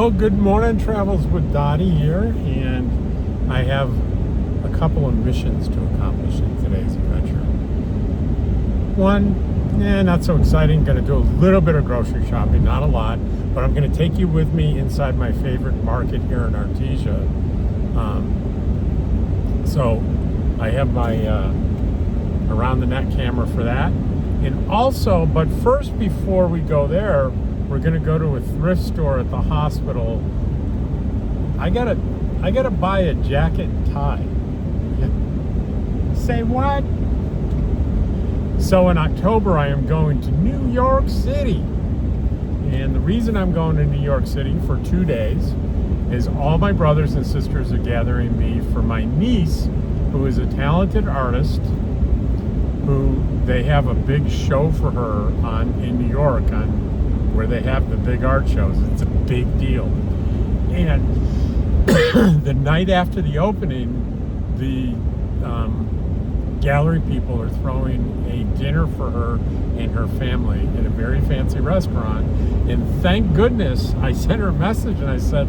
Well, good morning, Travels with Dottie here, and I have a couple of missions to accomplish in today's adventure. One, not so exciting, going to do a little bit of grocery shopping, not a lot, but I'm going to take you with me inside my favorite market here in Artesia. So I have my around the neck camera for that. And also, but first, before we go there, we're gonna go to a thrift store at the hospital. I gotta buy a jacket and tie. Say what? So in October, I am going to New York City. And the reason I'm going to New York City for 2 days is all my brothers and sisters are gathering me for my niece, who is a talented artist, who they have a big show for her in New York where they have the big art shows. It's a big deal. And the night after the opening, the gallery people are throwing a dinner for her and her family in a very fancy restaurant. And thank goodness I sent her a message and I said,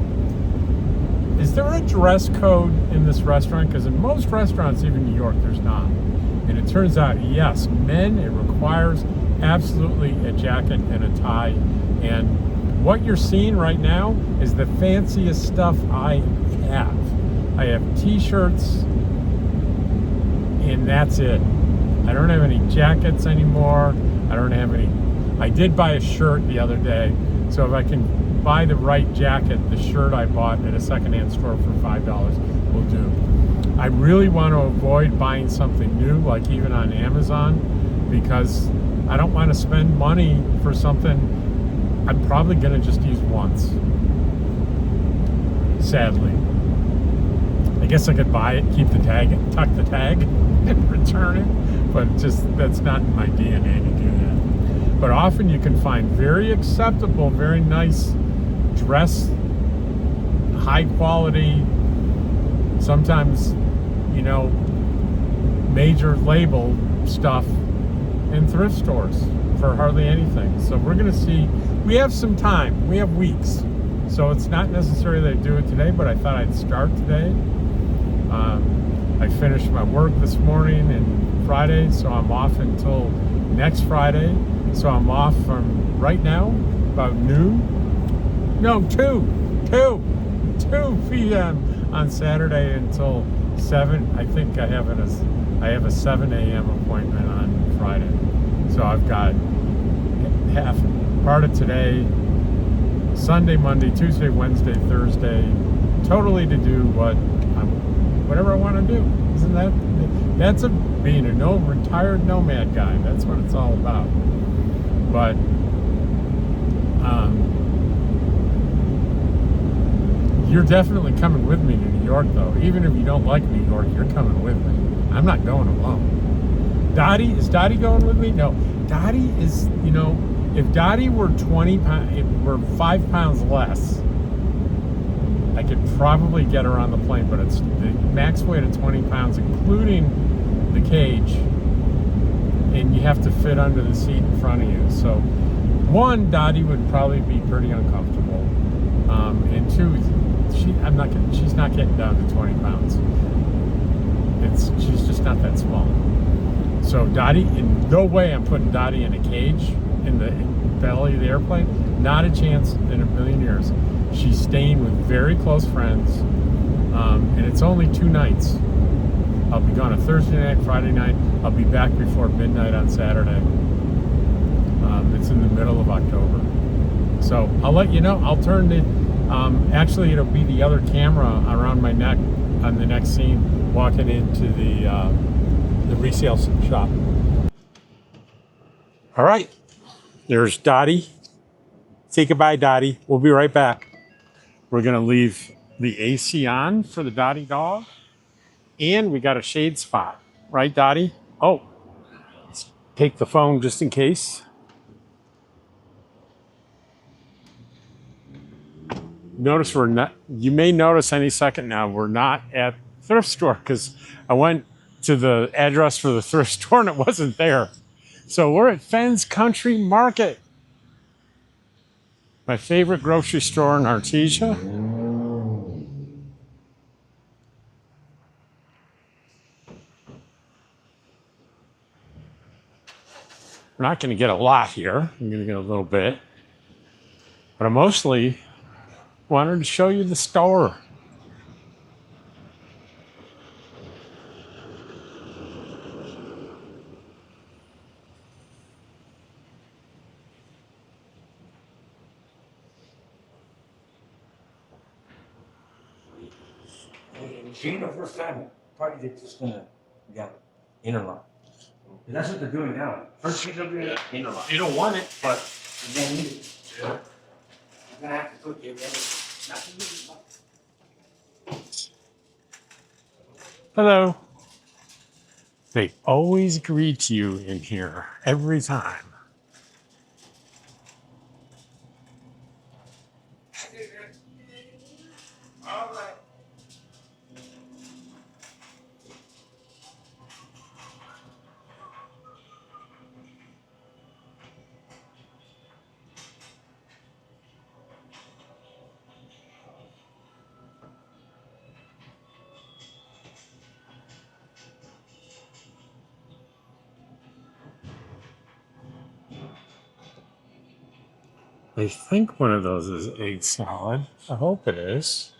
is there a dress code in this restaurant? Because in most restaurants, even New York, there's not. And it turns out, yes, men, it requires absolutely a jacket and a tie. And what you're seeing right now is the fanciest stuff I have. I have t-shirts, and that's it. I don't have any jackets anymore. I don't have any. I did buy a shirt the other day, so if I can buy the right jacket, the shirt I bought at a secondhand store for $5 will do. I really want to avoid buying something new, like even on Amazon, because I don't want to spend money for something I'm probably going to just use once. Sadly. I guess I could buy it, keep the tag, tuck the tag, and return it, but that's not in my DNA to do that. But often you can find very acceptable, very nice dress, high quality, sometimes, major label stuff in thrift stores for hardly anything. So we're going to see. We have some time. We have weeks. So it's not necessary that I do it today, but I thought I'd start today. I finished my work this morning and Friday, so I'm off until next Friday. So I'm off from right now, about noon. No, 2 p.m. on Saturday until 7. I think I have a 7 a.m. appointment on Friday. So I've got half part of today, Sunday, Monday, Tuesday, Wednesday, Thursday, totally to do whatever I want to do. Isn't that's being a retired nomad guy. That's what it's all about. But you're definitely coming with me to New York, though. Even if you don't like New York, you're coming with me. I'm not going alone. Is Dottie going with me? No. Dottie is, if Dottie were 20 pounds, were 5 pounds less, I could probably get her on the plane, but it's the max weight of 20 pounds, including the cage, and you have to fit under the seat in front of you. So, one, Dottie would probably be pretty uncomfortable, and two, she's not getting down to 20 pounds. She's just not that small. So Dottie, in no way I'm putting Dottie in a cage in the belly of the airplane. Not a chance in a million years. She's staying with very close friends, and it's only 2 nights. I'll be gone a Thursday night, Friday night. I'll be back before midnight on Saturday. It's in the middle of October. So I'll let you know. I'll turn the, actually it'll be the other camera around my neck on the next scene, walking into the resale shop. All right, there's Dottie. Say goodbye, Dottie. We'll be right back. We're gonna leave the AC on for the Dottie dog, and we got a shade spot, right, Dottie? Oh, let's take the phone just in case. Notice you may notice any second now, we're not at thrift store because I went to the address for the thrift store and it wasn't there. So we're at Fenn's Country Market. My favorite grocery store in Artesia. We're not going to get a lot here. I'm going to get a little bit. But I mostly wanted to show you the store. Being the first time, probably they're just gonna, yeah, interlock. And that's what they're doing now. First thing they're doing, interlock. You don't want it, But you don't need it. Yeah. You're gonna have to cook it. hello. They always greet you in here every time. All right. I think one of those is egg salad. I hope it is.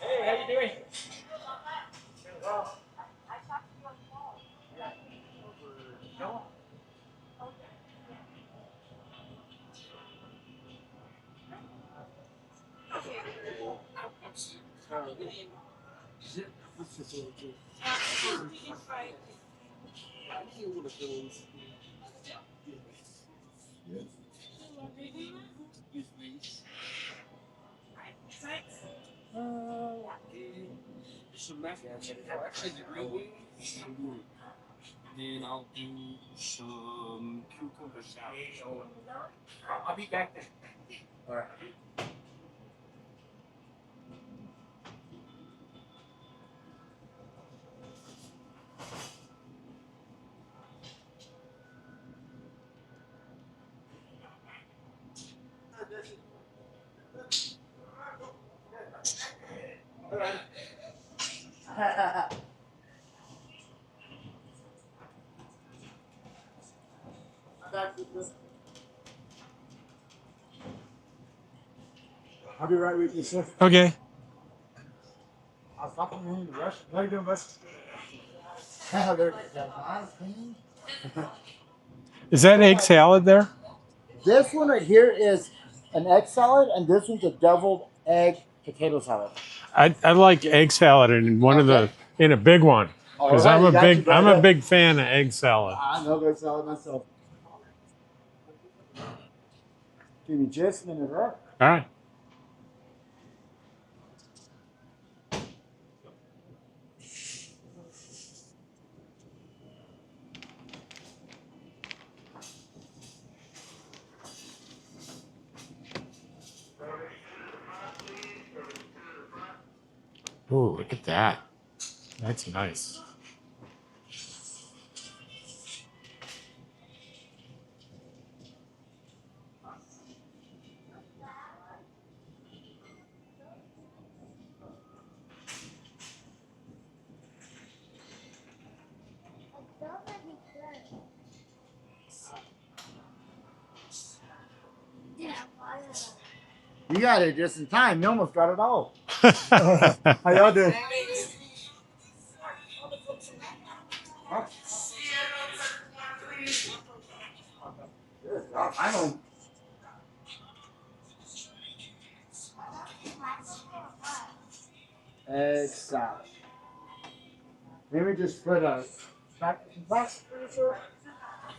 Hey, how you doing? Then I'll do some cucumber salad. I'll be back then. All right. I'll be right with you, sir. Okay. I'll stop in the rush. How you doing, bus? There. Is that egg salad there? This one right here is an egg salad, and this one's a deviled egg potato salad. I like egg salad in a big one because Alright, I'm a big fan of egg salad. I love egg salad myself. Give me just a minute, right? All right. Ooh, look at that. That's nice. You got it just in time. You almost got it all. How y'all doing? I don't. Egg salad. Let me just put a back.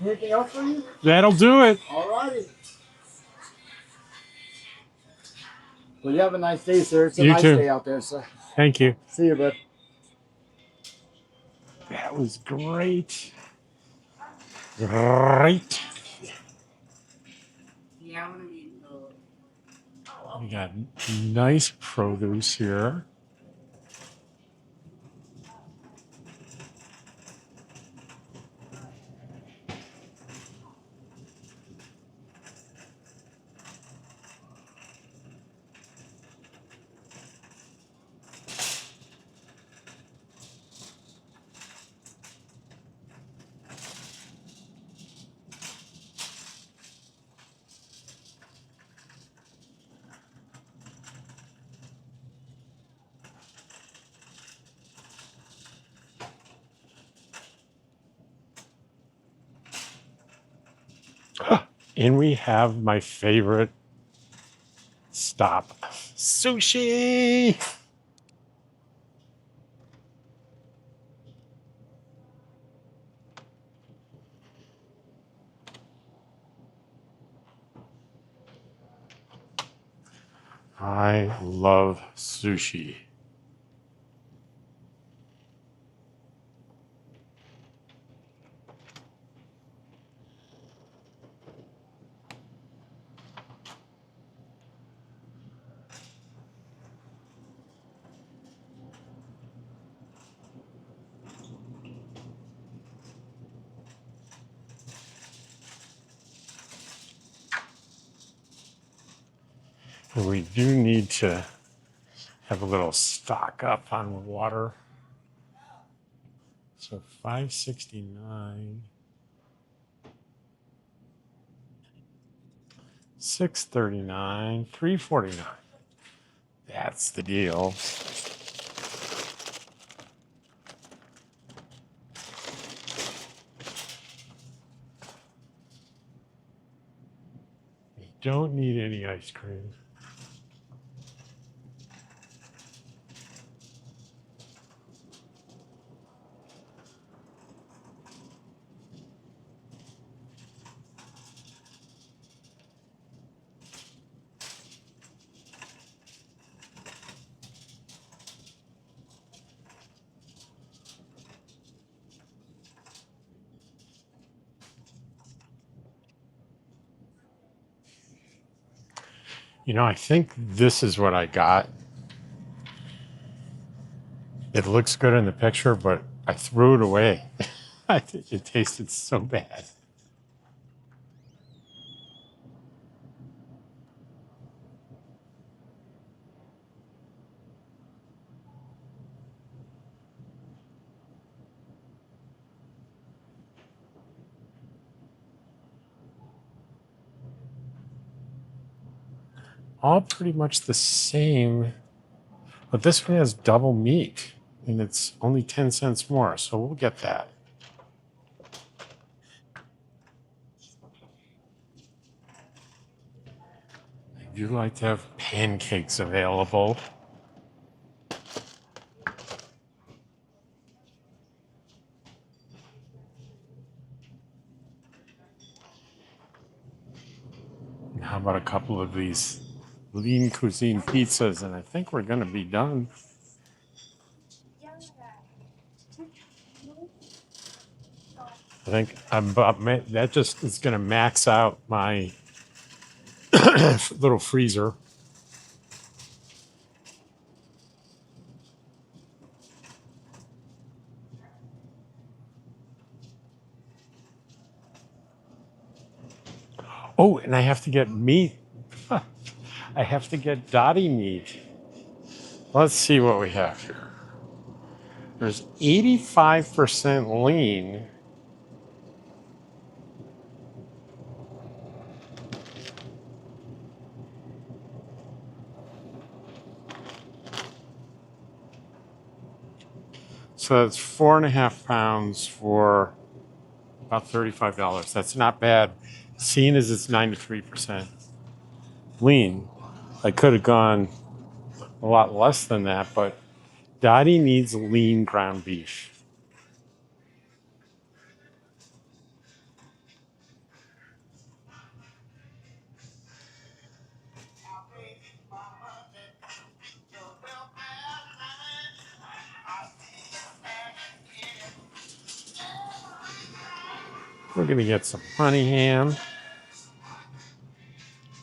Anything else for you? That'll do it. Alrighty. Well, you have a nice day, sir. It's a You nice too. day out there, sir. Thank you. See you, bud. That was great. Great. We got nice produce here. And we have my favorite stop, sushi. I love sushi. And we do need to have a little stock up on water. So $5.69, $6.39, $3.49. That's the deal. You don't need any ice cream. You know, I think this is what I got. It looks good in the picture, but I threw it away. It tasted so bad. All pretty much the same, but this one has double meat and it's only 10 cents more, so we'll get that. I do like to have pancakes available. And how about a couple of these lean cuisine pizzas, and I think we're going to be done. I think that just is going to max out my little freezer. Oh, and I have to get meat. I have to get Dottie meat. Let's see what we have here. There's 85% lean. So that's 4.5 pounds for about $35. That's not bad, seeing as it's 93% lean. I could have gone a lot less than that, but Dottie needs lean ground beef. We're gonna get some honey ham.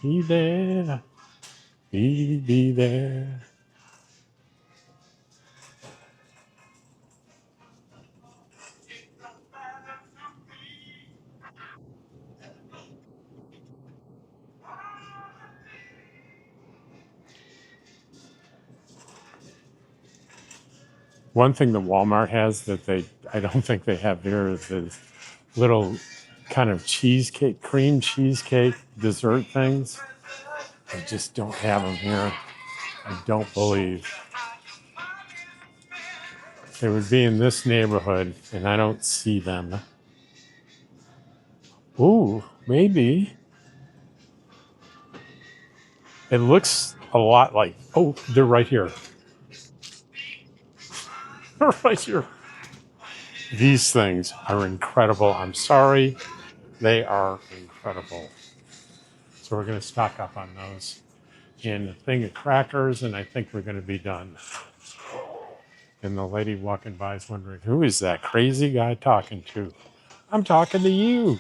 Be there, be there. One thing that Walmart has that I don't think they have here is this little kind of cheesecake, cream cheesecake dessert things. I just don't have them here. I don't believe. They would be in this neighborhood, and I don't see them. Ooh, maybe. It looks a lot like, oh, they're right here. They're right here. These things are incredible. I'm sorry. They are incredible. So we're going to stock up on those. And a thing of crackers, and I think we're going to be done. And the lady walking by is wondering, who is that crazy guy talking to? I'm talking to you.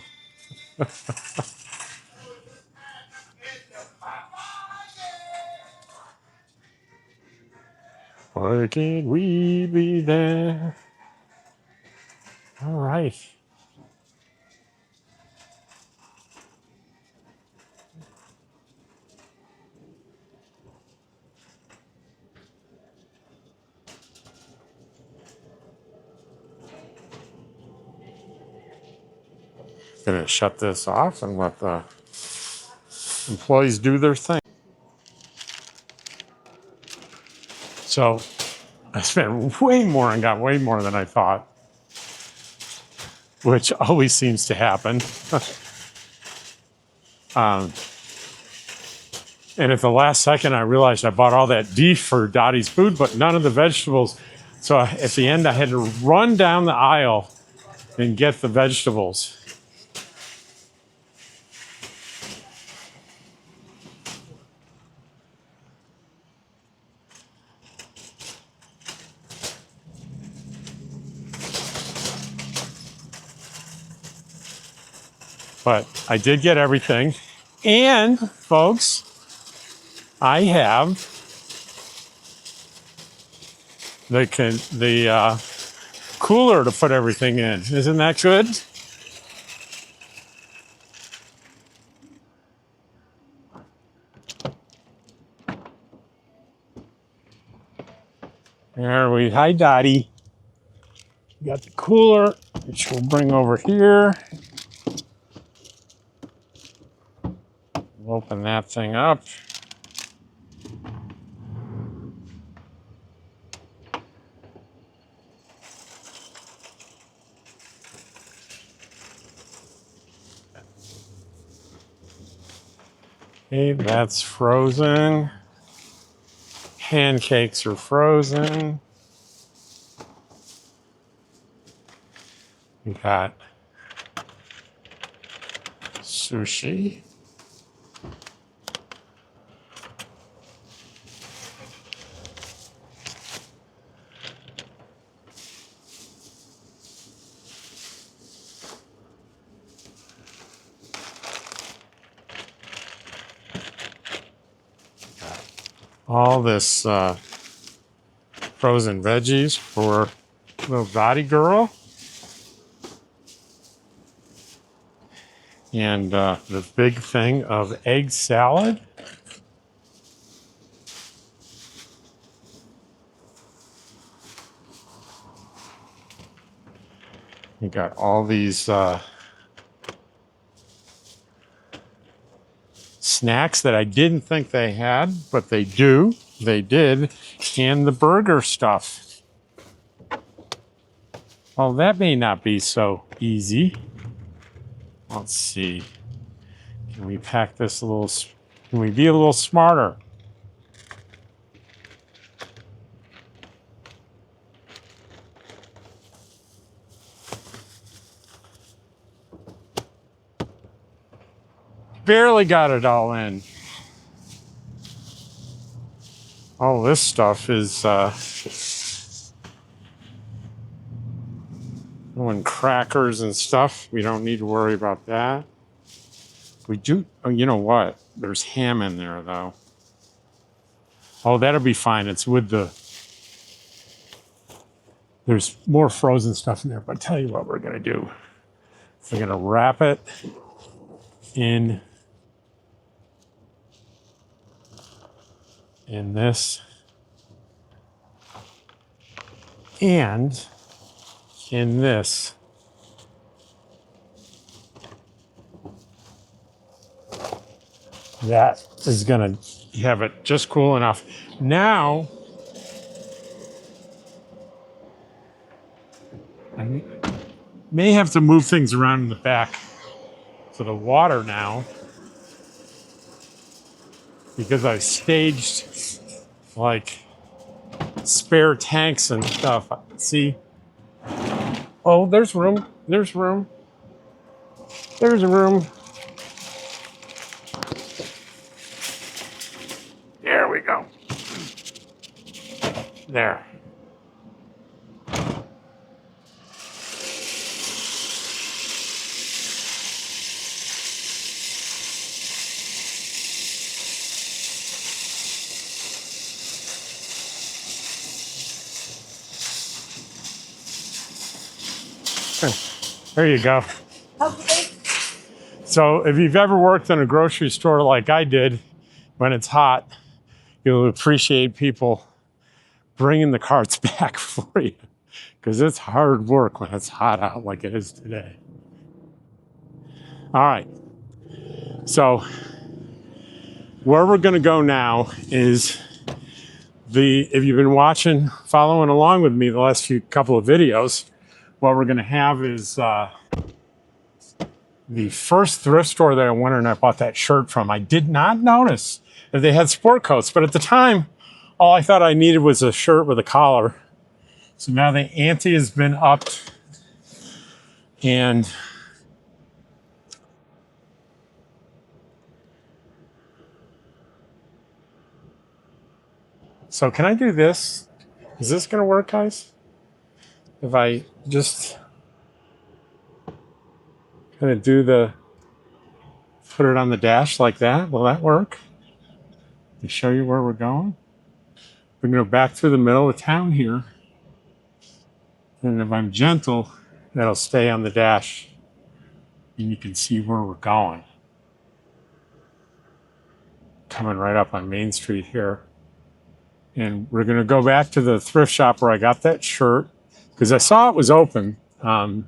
Why can't we be there? All right. Gonna shut this off and let the employees do their thing. So I spent way more and got way more than I thought, which always seems to happen. And at the last second, I realized I bought all that beef for Dottie's food, but none of the vegetables. So at the end, I had to run down the aisle and get the vegetables. But I did get everything. And, folks, I have the cooler to put everything in. Isn't that good? There we, hi Dottie. We got the cooler, which we'll bring over here. We'll open that thing up. Okay, that's frozen. Pancakes are frozen. We got sushi. All this frozen veggies for little Dottie girl. And the big thing of egg salad. You got all these snacks that I didn't think they had, but they do. They did. And the burger stuff. Well, that may not be so easy. Let's see. Can we pack this a little? Can we be a little smarter? Barely got it all in. All this stuff is and crackers and stuff. We don't need to worry about that. We do. Oh, you know what? There's ham in there though. Oh, that'll be fine. It's with the. There's more frozen stuff in there. But I'll tell you what we're gonna do. We're gonna wrap it in this and in this. That is gonna have it just cool enough. Now I may have to move things around in the back. So the water now because I've staged like spare tanks and stuff. See? Oh, there's room. There's room. There's room. There we go. There. There you go. So if you've ever worked in a grocery store like I did, when it's hot, you'll appreciate people bringing the carts back for you, because it's hard work when it's hot out like it is today. All right. So where we're going to go now is if you've been following along with me the last couple of videos, what we're going to have is the first thrift store that I went in and I bought that shirt from. I did not notice that they had sport coats, but at the time, all I thought I needed was a shirt with a collar. So now the ante has been upped, and so can I do this? Is this going to work, guys? If I just kind of put it on the dash like that, will that work? To show you where we're going. We're going to go back through the middle of town here. And if I'm gentle, that'll stay on the dash. And you can see where we're going. Coming right up on Main Street here. And we're going to go back to the thrift shop where I got that shirt, because I saw it was open. And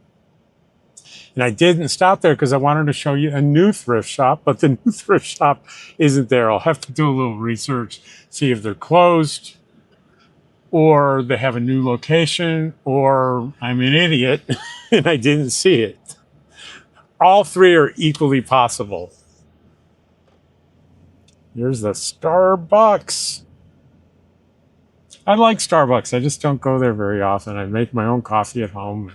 I didn't stop there because I wanted to show you a new thrift shop, but the new thrift shop isn't there. I'll have to do a little research, see if they're closed, or they have a new location, or I'm an idiot and I didn't see it. All three are equally possible. Here's the Starbucks. I like Starbucks. I just don't go there very often. I make my own coffee at home.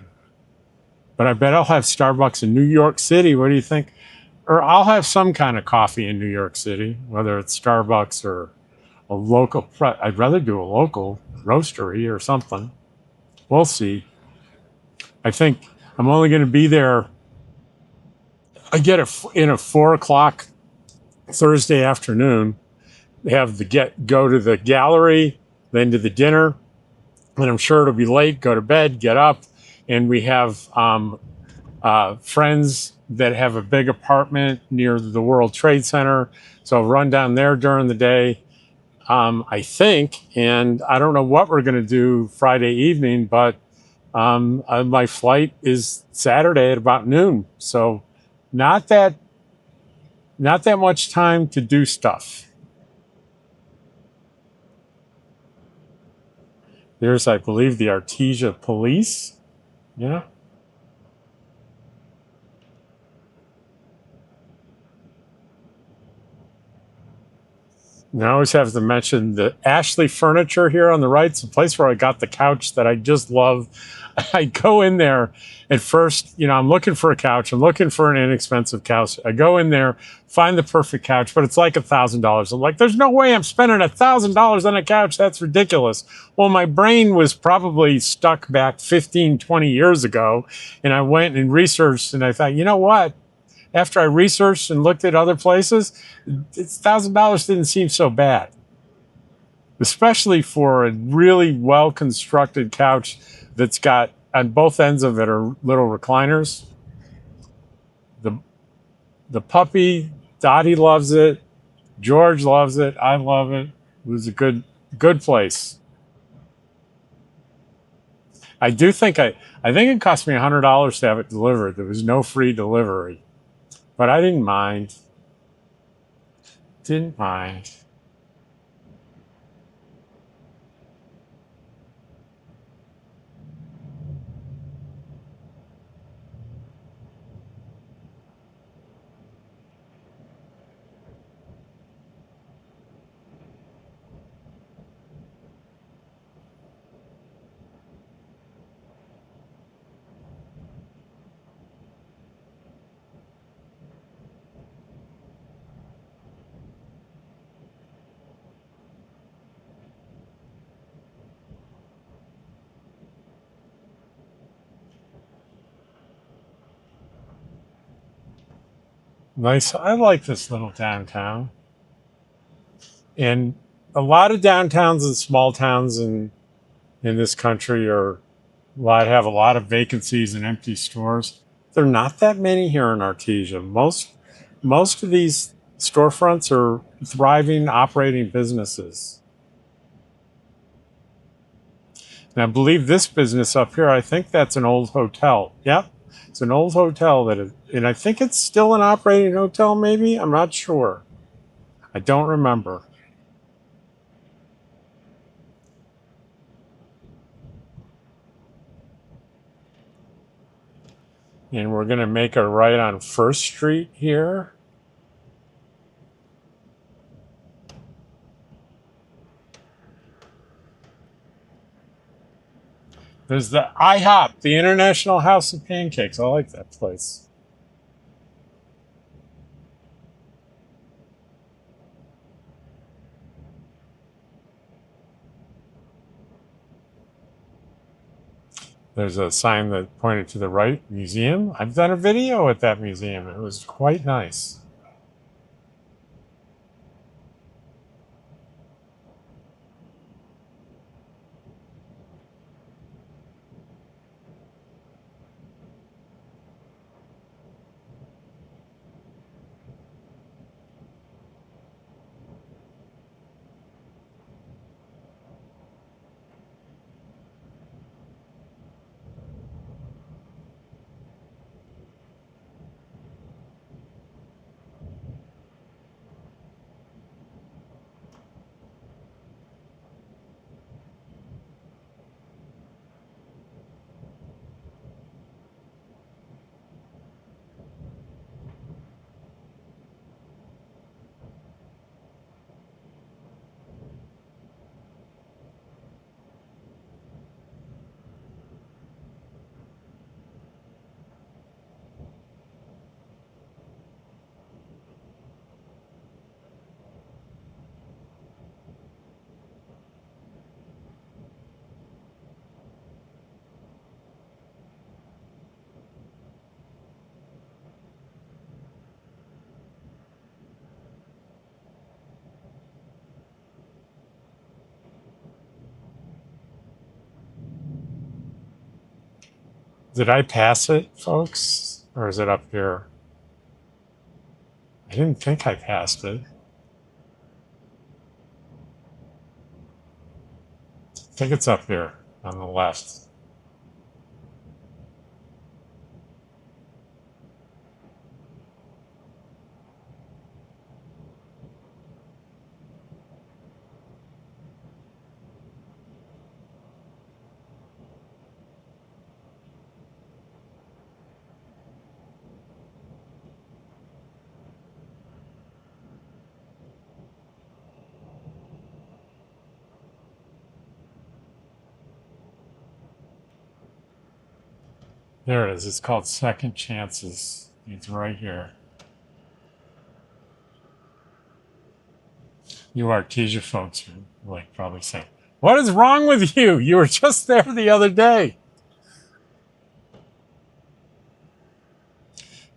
But I bet I'll have Starbucks in New York City. What do you think? Or I'll have some kind of coffee in New York City, whether it's Starbucks or a local. I'd rather do a local roastery or something. We'll see. I think I'm only going to be there. I get in a 4:00 Thursday afternoon. They have go to the gallery, then to the dinner. And I'm sure it'll be late. Go to bed, get up, and we have friends that have a big apartment near the World Trade Center. So I'll run down there during the day, I think. And I don't know what we're going to do Friday evening, but my flight is Saturday at about noon. So not that much time to do stuff. There's, I believe, the Artesia police. Yeah. And I always have to mention the Ashley Furniture here on the right. It's a place where I got the couch that I just love. I go in there at first, I'm looking for a couch. I'm looking for an inexpensive couch. I go in there, find the perfect couch, but it's like $1,000. I'm like, there's no way I'm spending $1,000 on a couch. That's ridiculous. Well, my brain was probably stuck back 15, 20 years ago. And I went and researched, and I thought, you know what? After I researched and looked at other places, $1,000 didn't seem so bad, especially for a really well-constructed couch that's got, on both ends of it are little recliners. The puppy, Dottie loves it. George loves it. I love it. It was a good place. I think it cost me $100 to have it delivered. There was no free delivery. But I didn't mind. Didn't mind. Nice. I like this little downtown. And a lot of downtowns and small towns in this country have a lot of vacancies and empty stores. There are not that many here in Artesia. Most of these storefronts are thriving, operating businesses. And I believe this business up here, I think that's an old hotel. Yep, it's an old hotel and I think it's still an operating hotel, maybe? I'm not sure. I don't remember. And we're going to make a right on First Street here. There's the IHOP, the International House of Pancakes. I like that place. There's a sign that pointed to the right, museum. I've done a video at that museum. It was quite nice. Did I pass it, folks? Or is it up here? I didn't think I passed it. I think it's up here on the left. There it is. It's called Second Chances. It's right here. You Artesia folks are like probably saying, "What is wrong with you? You were just there the other day."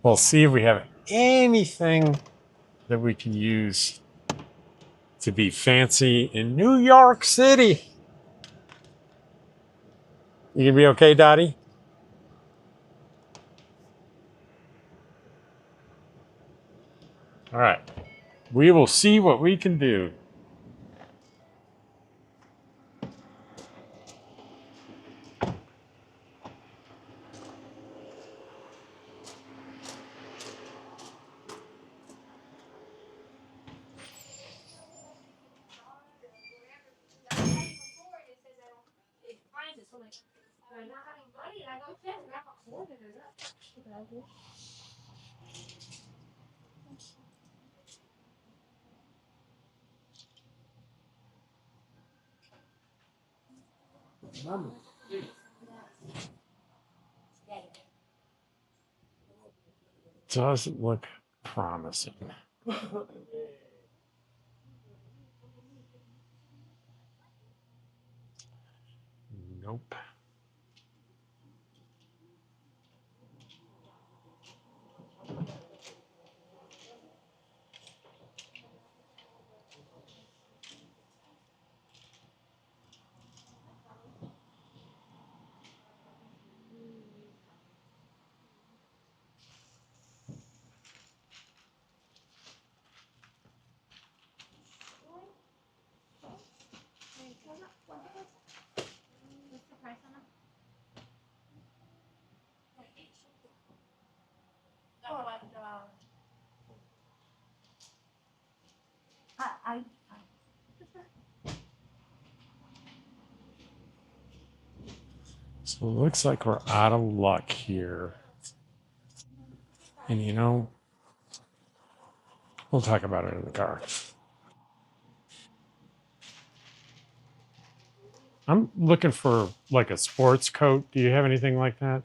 We'll see if we have anything that we can use to be fancy in New York City. You gonna be okay, Dottie? All right. We will see what we can do. Doesn't look promising. Nope. What's the price on them? Oh, and I So it looks like we're out of luck here. And you know, we'll talk about it in the car. I'm looking for like a sports coat. Do you have anything like that?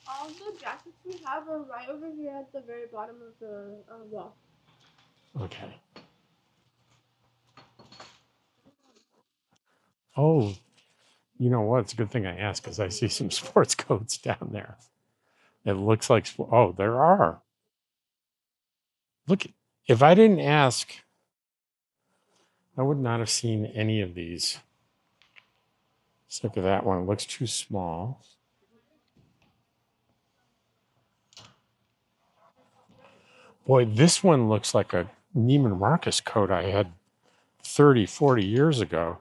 all the jackets we have are right over here at the very bottom of the wall. Okay. Oh, you know what? It's a good thing I asked because I see some sports coats down there. It looks like, oh, there are. Look, if I didn't ask, I would not have seen any of these. Except for that one. It looks too small. Boy, this one looks like a Neiman Marcus coat I had 30, 40 years ago.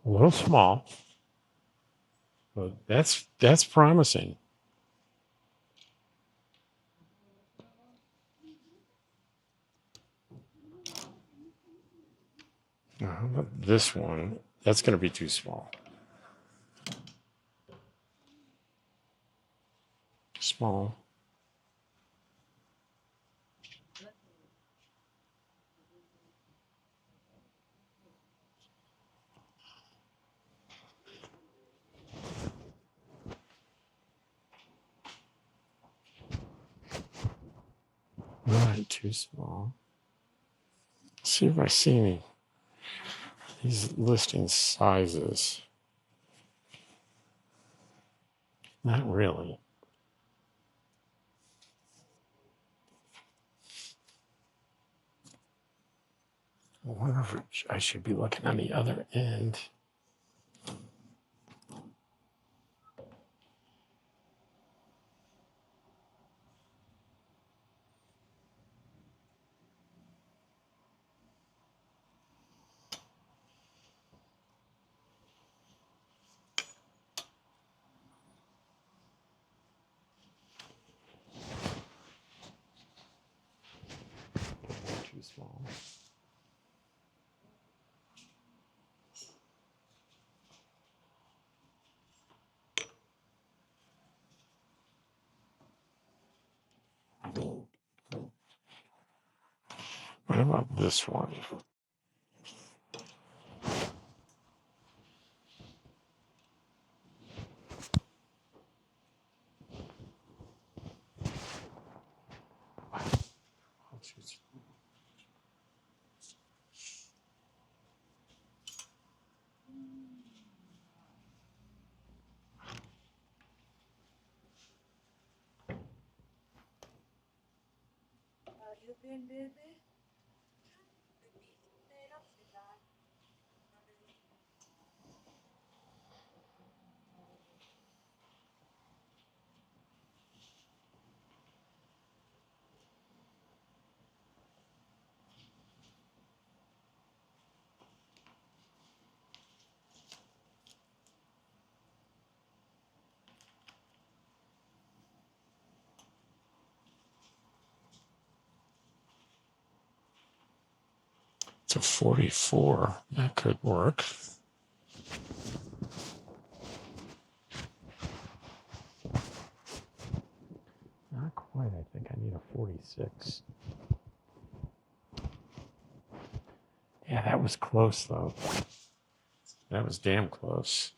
A little small, but that's promising. Now, how about this one? That's going to be too small. Small. Not too small. See if I see any. These listing sizes. Not really. I wonder if I should be looking on the other end. Too small. What about this one? I'll choose. It's a 44. That could work. Not quite. I think I need a 46. Yeah, that was close, though. That was damn close.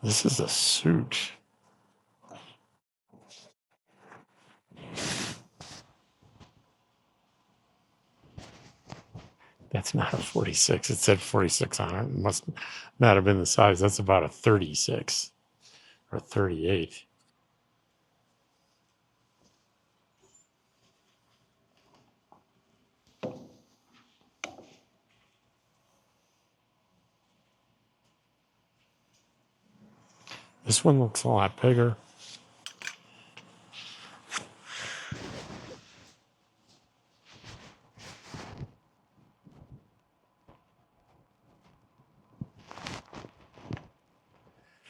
This is a suit. That's not a 46. It said 46 on it. It must not have been the size. That's about a 36 or 38. This one looks a lot bigger.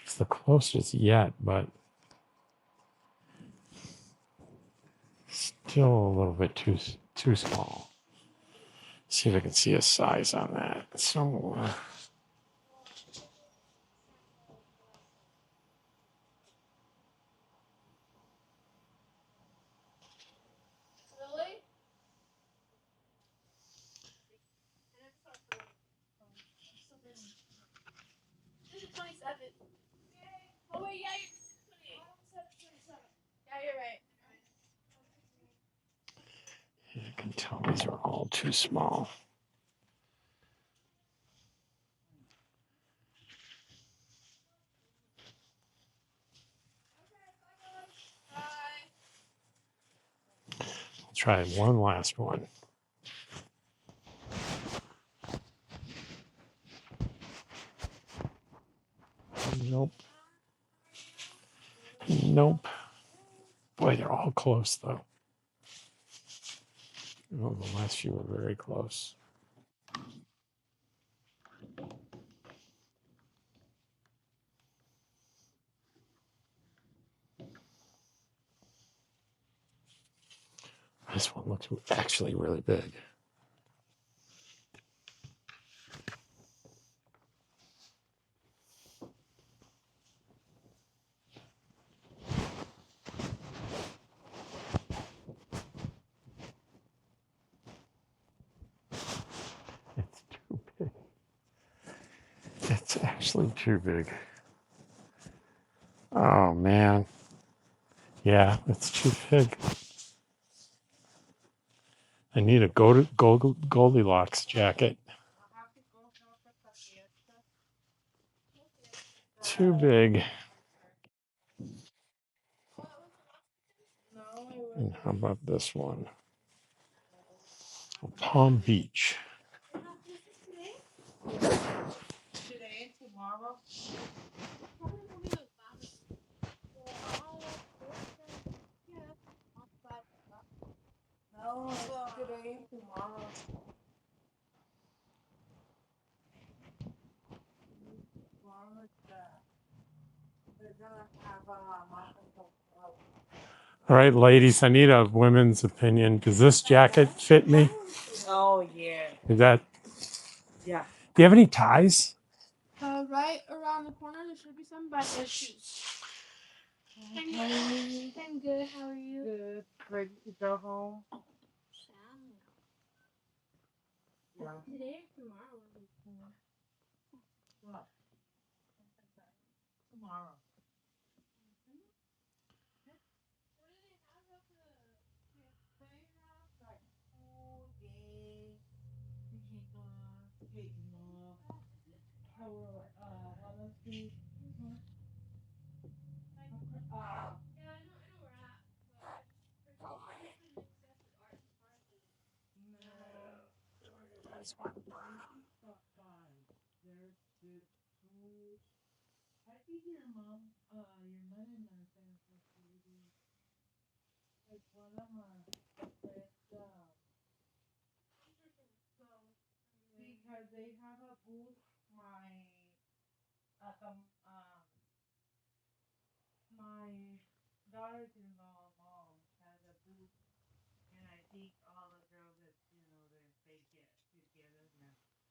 It's the closest yet, but still a little bit too small. See if I can see a size on that. So Really? This is 27. Oh wait, yeah, you're 28. Yeah, you're right. you can tell these are all too small. Bye. I'll try one last one. Nope. Nope. Boy, they're all close though. Oh, the last few were very close. This one looks actually really big. It's too big. It's actually too big. Oh man. Yeah, it's too big. I need a Goldilocks jacket. Too big. And how about this one? Palm Beach. Today and tomorrow. No, it's today and tomorrow. Tomorrow they're gonna have All right, ladies, I need a women's opinion. Does this jacket fit me? Oh yeah. Is that? Yeah. Do you have any ties? Right around the corner, there should be some by their shoes. I'm good. How are you? Good. Ready to go home. Yeah. Today or tomorrow? What? Tomorrow. What do they have at the They have like food, games, cake, what else do you? Yeah, I know where at. But I just usually mix up with art department. That's one. Stop by. There's good food. I think your mom and I said like one of my friends, because they have a booth. Uh, um, um, my daughter-in-law mom has a booth, and I think all the girls that they get together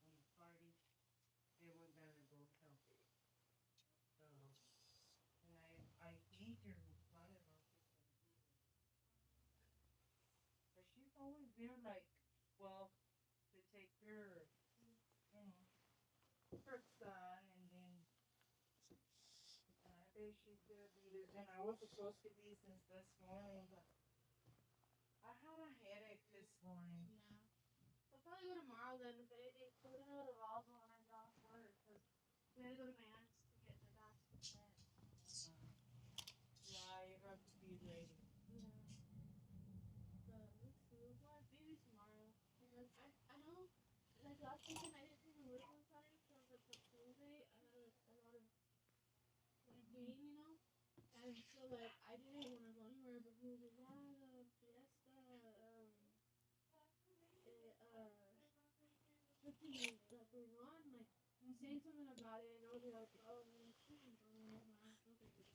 and a party, they were gonna go help it. So, and I think your mother-in-law but she's always there like 12 to take her, her son, and then I think she's gonna be there. And I was supposed to be since this morning, but I had a headache this morning. Yeah. I'll probably go tomorrow then. If anything, so we're gonna go to Roswell when I get off work because we had to go to my aunt's to get the basket set. Yeah, you have to be ready. Yeah. But me too. Well, maybe tomorrow. And I know, like last weekend I didn't really work on Saturday because like for Tuesday I had a lot of like game, you know. And so like I didn't want to go anywhere, but he was like, yeah, the fiesta, freaking going on. Like he was saying something about it, and I was like, oh, well, shouldn't go. My aunt's okay with it.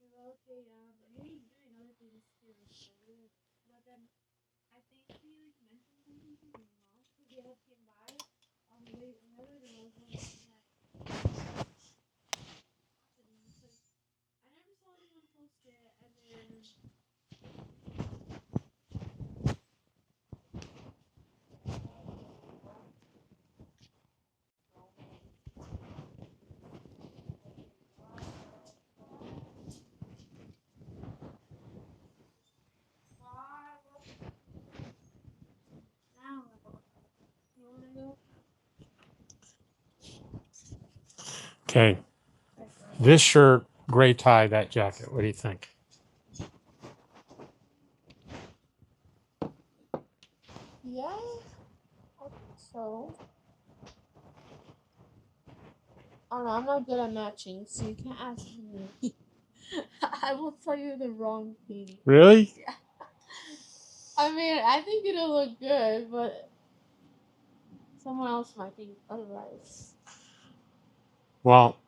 He's like, okay, yeah, but maybe he's doing other things too. So weird. But then I think he like mentioned something to his mom because they all came by on the way over to Roswell and that happening. Because I never saw anyone post it, and then now you wanna go? Okay, this shirt, gray tie, that jacket. What do you think? Yeah, I think so. I don't know, I'm not good at matching, so you can't ask me. I will tell you the wrong thing. Really? Yeah. I mean, I think it'll look good, but someone else might think otherwise. Well,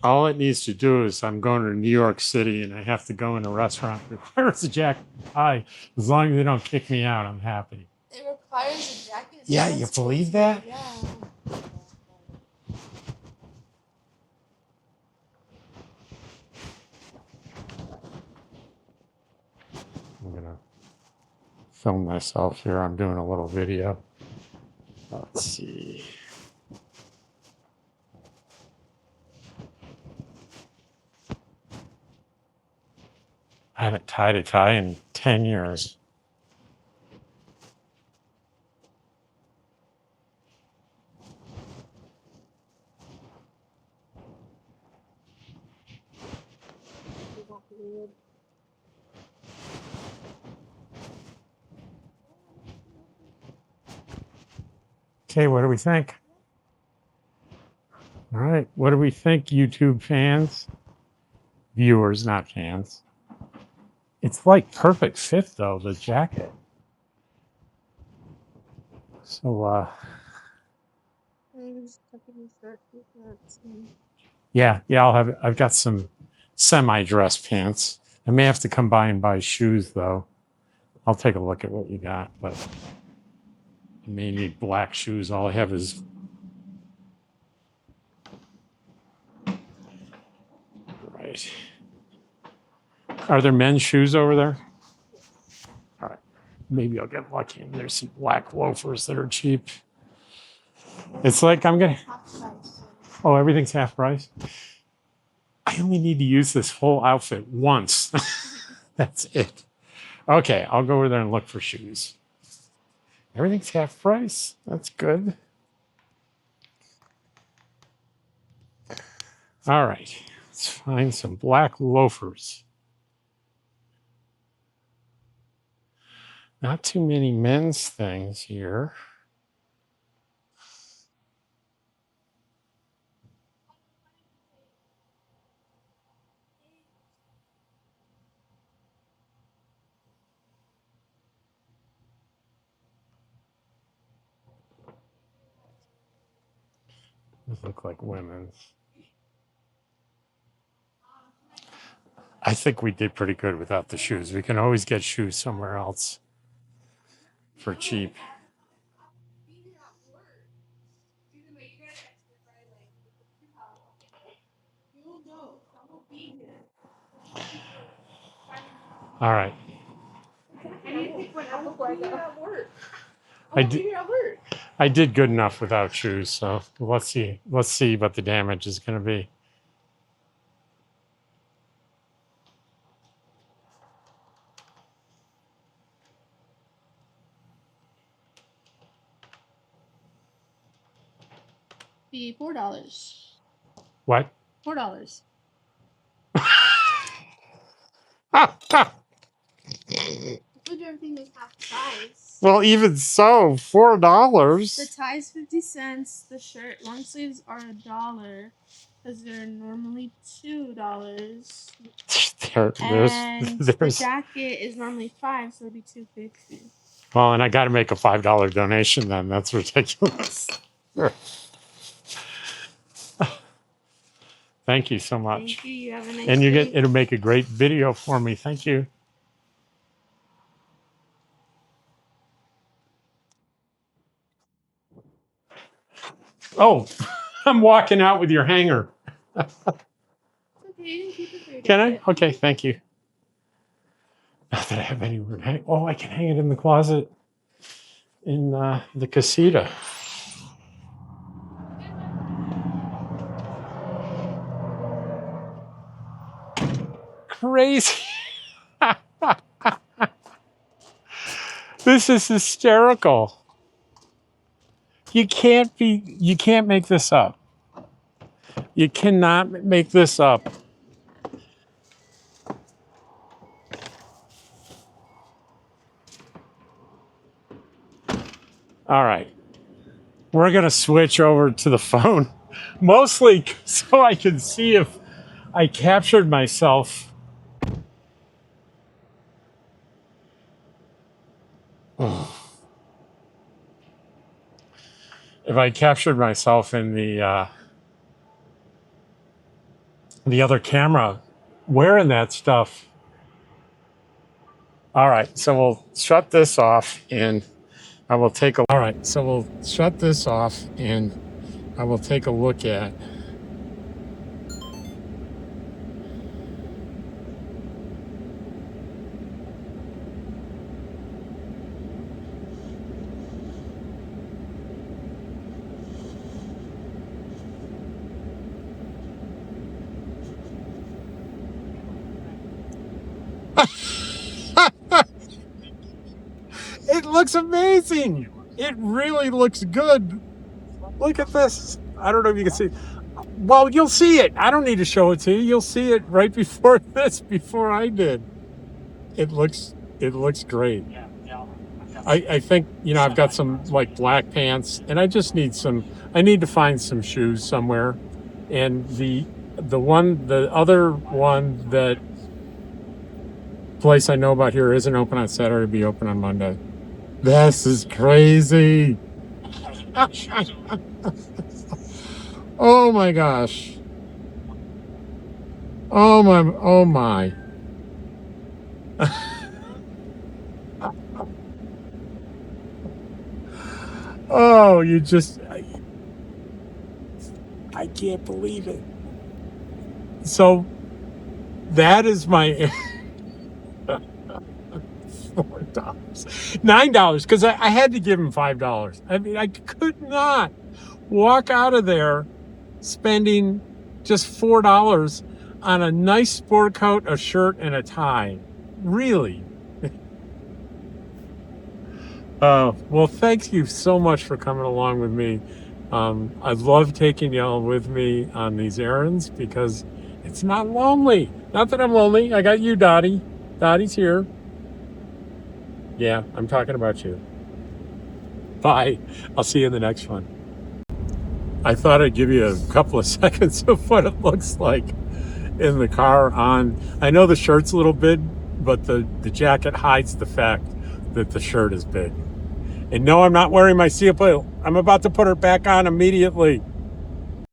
all it needs to do is I'm going to New York City and I have to go in a restaurant that requires a jacket tie. As long as they don't kick me out, I'm happy. It requires a jacket. Yeah, so you that's believe crazy. that? Yeah. I'm going to film myself here. I'm doing a little video. Let's see. I haven't tied a tie in 10 years. Okay, what do we think? All right, what do we think, YouTube fans? Viewers, not fans. It's like perfect fit, though, the jacket. So, yeah, I've got some semi-dress pants. I may have to come by and buy shoes, though. I'll take a look at what you got, but I may need black shoes. All I have is right. Are there men's shoes over there? All right. Maybe I'll get lucky and there's some black loafers that are cheap. It's like I'm gonna. Oh, everything's half price. I only need to use this whole outfit once. That's it. Okay, I'll go over there and look for shoes. Everything's half price. That's good. All right, let's find some black loafers. Not too many men's things here. These look like women's. I think we did pretty good without the shoes. We can always get shoes somewhere else for cheap. All right. I need to take one out before I go. At work. I did good enough without shoes, so let's see. Let's see what the damage is going to be. be $4. What? $4. But everything is half price. Well, even so, $4. The tie's 50 cents. The shirt long sleeves are $1 because they're normally $2. And the jacket is normally $5, so it'd be $2.50. Well, and I got to make a $5 donation then. That's ridiculous. Thank you so much. Thank you. You have a nice And day. it'll make a great video for me. Thank you. Oh, I'm walking out with your hanger. It's okay. You can keep it for your Can I? jacket. Okay, thank you. Not that I have anywhere to hang. Oh, I can hang it in the closet in the casita. Crazy. This is hysterical. You can't make this up. You cannot make this up. All right. We're going to switch over to the phone, mostly so I can see if I captured myself. If I captured myself in the other camera wearing that stuff. All right, so we'll shut this off and I will take a. All right, so we'll shut this off and I will take a look at. It looks amazing. It really looks good. Look at this. I don't know if you can see. Well, you'll see it. I don't need to show it to you. You'll see it right before this, before I did. It looks great. I think, I've got some like black pants and I just need I need to find some shoes somewhere. And the other one, that place I know about here isn't open on Saturday, it'll be open on Monday. This is crazy. Oh my gosh. Oh my. Oh, I can't believe it. So that is my $4, $9, because I had to give him $5. I mean, I could not walk out of there spending just $4 on a nice sport coat, a shirt, and a tie. Really. Well, thank you so much for coming along with me. I love taking y'all with me on these errands because it's not lonely. Not that I'm lonely. I got you, Dottie. Dottie's here. Yeah, I'm talking about you. Bye. I'll see you in the next one. I thought I'd give you a couple of seconds of what it looks like in the car on. I know the shirt's a little big, but the jacket hides the fact that the shirt is big. And no, I'm not wearing my seatbelt. I'm about to put her back on immediately.